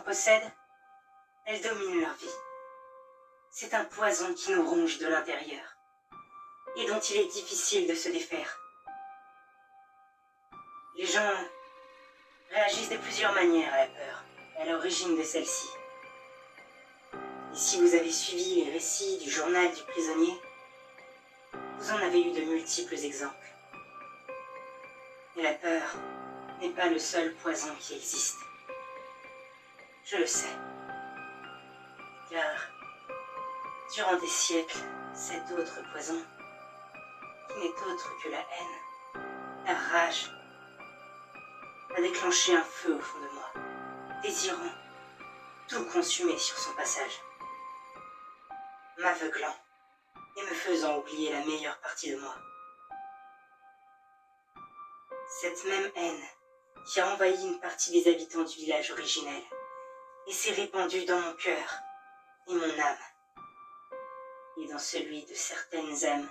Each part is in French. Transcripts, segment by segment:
possèdent, elles dominent leur vie. C'est un poison qui nous ronge de l'intérieur et dont il est difficile de se défaire. Les gens réagissent de plusieurs manières à la peur, à l'origine de celle-ci. Et si vous avez suivi les récits du journal du prisonnier, vous en avez eu de multiples exemples. Et la peur n'est pas le seul poison qui existe. Je le sais. Car, durant des siècles, cet autre poison, qui n'est autre que la haine, la rage, a déclenché un feu au fond de moi, désirant tout consumer sur son passage, m'aveuglant et me faisant oublier la meilleure partie de moi. Cette même haine qui a envahi une partie des habitants du village originel et s'est répandue dans mon cœur et mon âme, et dans celui de certaines âmes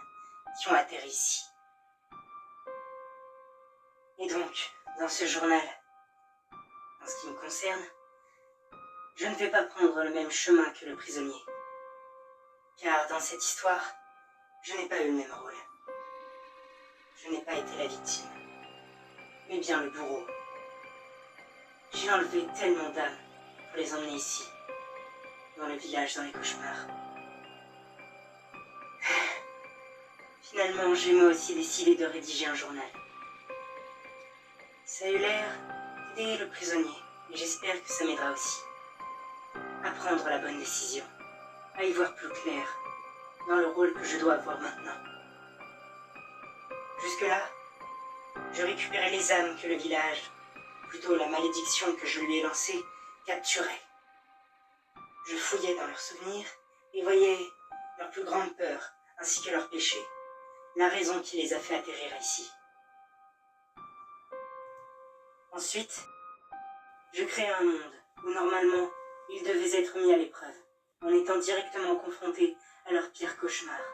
qui ont atterri ici. Et donc, dans ce journal, en ce qui me concerne, je ne vais pas prendre le même chemin que le prisonnier, car dans cette histoire, je n'ai pas eu le même rôle. Je n'ai pas été la victime, mais bien le bourreau. J'ai enlevé tellement d'âmes pour les emmener ici, dans le village, dans les cauchemars. Finalement, j'ai moi aussi décidé de rédiger un journal. Ça a eu l'air d'aider le prisonnier, et j'espère que ça m'aidera aussi à prendre la bonne décision, à y voir plus clair dans le rôle que je dois avoir maintenant. Jusque-là, je récupérais les âmes que le village, ou plutôt la malédiction que je lui ai lancée, capturait. Je fouillais dans leurs souvenirs et voyais leur plus grande peur, ainsi que leurs péchés, la raison qui les a fait atterrir ici. Ensuite, je créais un monde où normalement ils devaient être mis à l'épreuve, en étant directement confrontés à leurs pires cauchemars,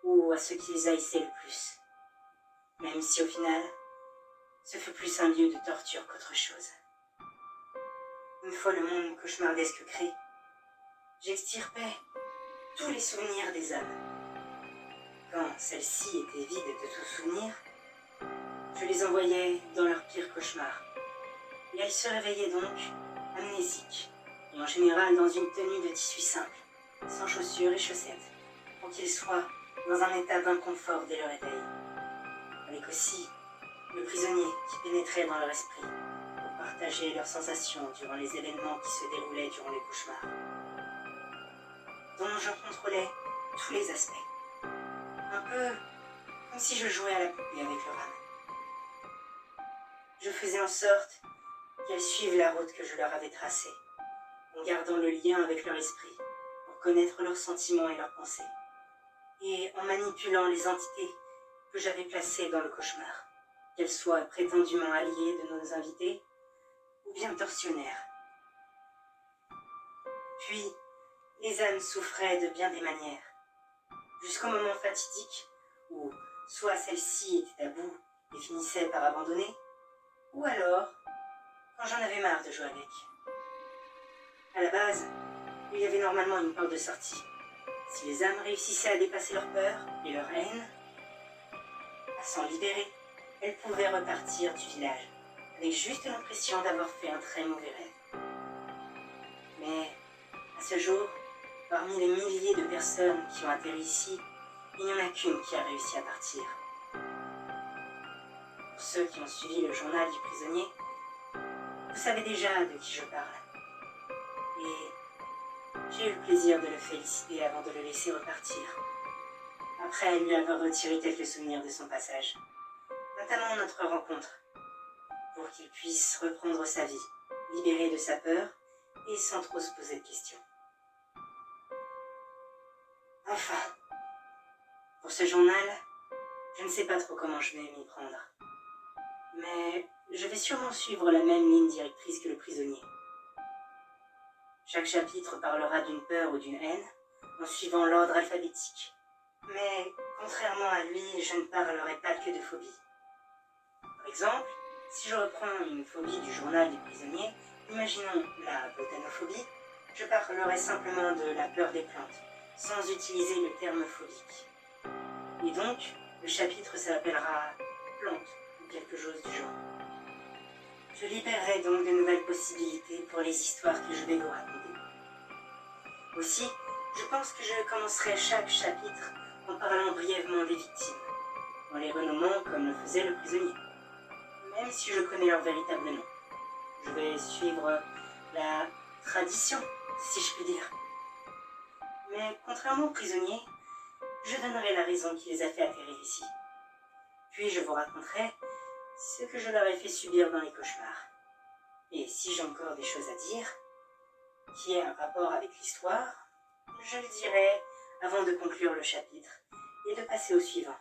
ou à ce qu'ils haïssaient le plus. Même si au final, ce fut plus un lieu de torture qu'autre chose. Une fois le monde cauchemardesque créé, j'extirpais tous les souvenirs des âmes. Quand celles-ci étaient vides de tout souvenir, je les envoyais dans leurs pires cauchemars. Et elles se réveillaient donc amnésiques, et en général dans une tenue de tissu simple, sans chaussures et chaussettes, pour qu'ils soient dans un état d'inconfort dès le réveil. Avec aussi le prisonnier qui pénétrait dans leur esprit pour partager leurs sensations durant les événements qui se déroulaient durant les cauchemars, dont je contrôlais tous les aspects, un peu comme si je jouais à la poupée avec leur âme. Je faisais en sorte qu'elles suivent la route que je leur avais tracée, en gardant le lien avec leur esprit, pour connaître leurs sentiments et leurs pensées, et en manipulant les entités que j'avais placées dans le cauchemar, qu'elles soient prétendument alliées de nos invités, ou bien tortionnaires. Puis, les âmes souffraient de bien des manières, jusqu'au moment fatidique où soit celle-ci était à bout et finissait par abandonner, ou alors quand j'en avais marre de jouer avec. À la base, il y avait normalement une porte de sortie. Si les âmes réussissaient à dépasser leur peur et leur haine, à s'en libérer, elles pouvaient repartir du village, avec juste l'impression d'avoir fait un très mauvais rêve. Mais, à ce jour, parmi les milliers de personnes qui ont atterri ici, il n'y en a qu'une qui a réussi à partir. Pour ceux qui ont suivi le journal du prisonnier, vous savez déjà de qui je parle. Et j'ai eu le plaisir de le féliciter avant de le laisser repartir, après lui avoir retiré quelques souvenirs de son passage, notamment notre rencontre, pour qu'il puisse reprendre sa vie, libéré de sa peur et sans trop se poser de questions. Enfin, pour ce journal, je ne sais pas trop comment je vais m'y prendre, mais je vais sûrement suivre la même ligne directrice que le prisonnier. Chaque chapitre parlera d'une peur ou d'une haine, en suivant l'ordre alphabétique. Mais, contrairement à lui, je ne parlerai pas que de phobie. Par exemple, si je reprends une phobie du journal du prisonnier, Imaginons la botanophobie, je parlerai simplement de la peur des plantes, sans utiliser le terme phobique. Et donc, le chapitre s'appellera Plantes ou quelque chose du genre. Je libérerai donc de nouvelles possibilités pour les histoires que je vais vous raconter. Aussi, je pense que je commencerai chaque chapitre en parlant brièvement des victimes, en les renommant comme le faisait le prisonnier, même si je connais leur véritable nom. Je vais suivre la tradition, si je puis dire. Mais contrairement aux prisonniers, je donnerai la raison qui les a fait atterrir ici. Puis je vous raconterai ce que je leur ai fait subir dans les cauchemars. Et si j'ai encore des choses à dire, qui aient un rapport avec l'histoire, je le dirai avant de conclure le chapitre et de passer au suivant.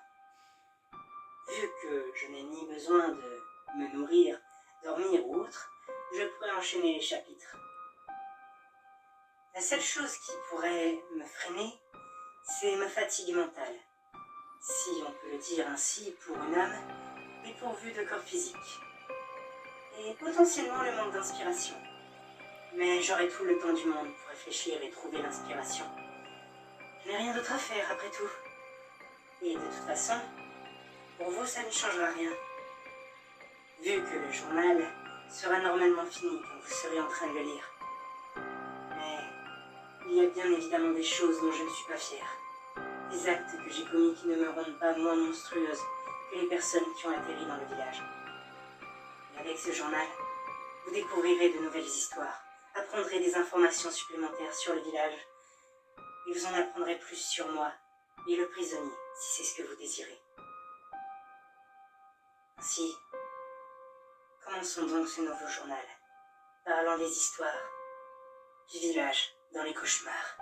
Vu que je n'ai ni besoin de me nourrir, dormir ou autre, je pourrais enchaîner les chapitres. La seule chose qui pourrait me freiner, c'est ma fatigue mentale, si on peut le dire ainsi pour une âme dépourvue de corps physique, et potentiellement le manque d'inspiration. Mais j'aurai tout le temps du monde pour réfléchir et trouver l'inspiration. Je n'ai rien d'autre à faire après tout. Et de toute façon, pour vous ça ne changera rien. Vu que le journal sera normalement fini quand vous serez en train de le lire. Mais il y a bien évidemment des choses dont je ne suis pas fière. Des actes que j'ai commis qui ne me rendent pas moins monstrueuse que les personnes qui ont atterri dans le village. Et avec ce journal, vous découvrirez de nouvelles histoires, apprendrez des informations supplémentaires sur le village, et vous en apprendrez plus sur moi et le prisonnier, si c'est ce que vous désirez. Ainsi, commençons donc ce nouveau journal, parlant des histoires du village dans les cauchemars.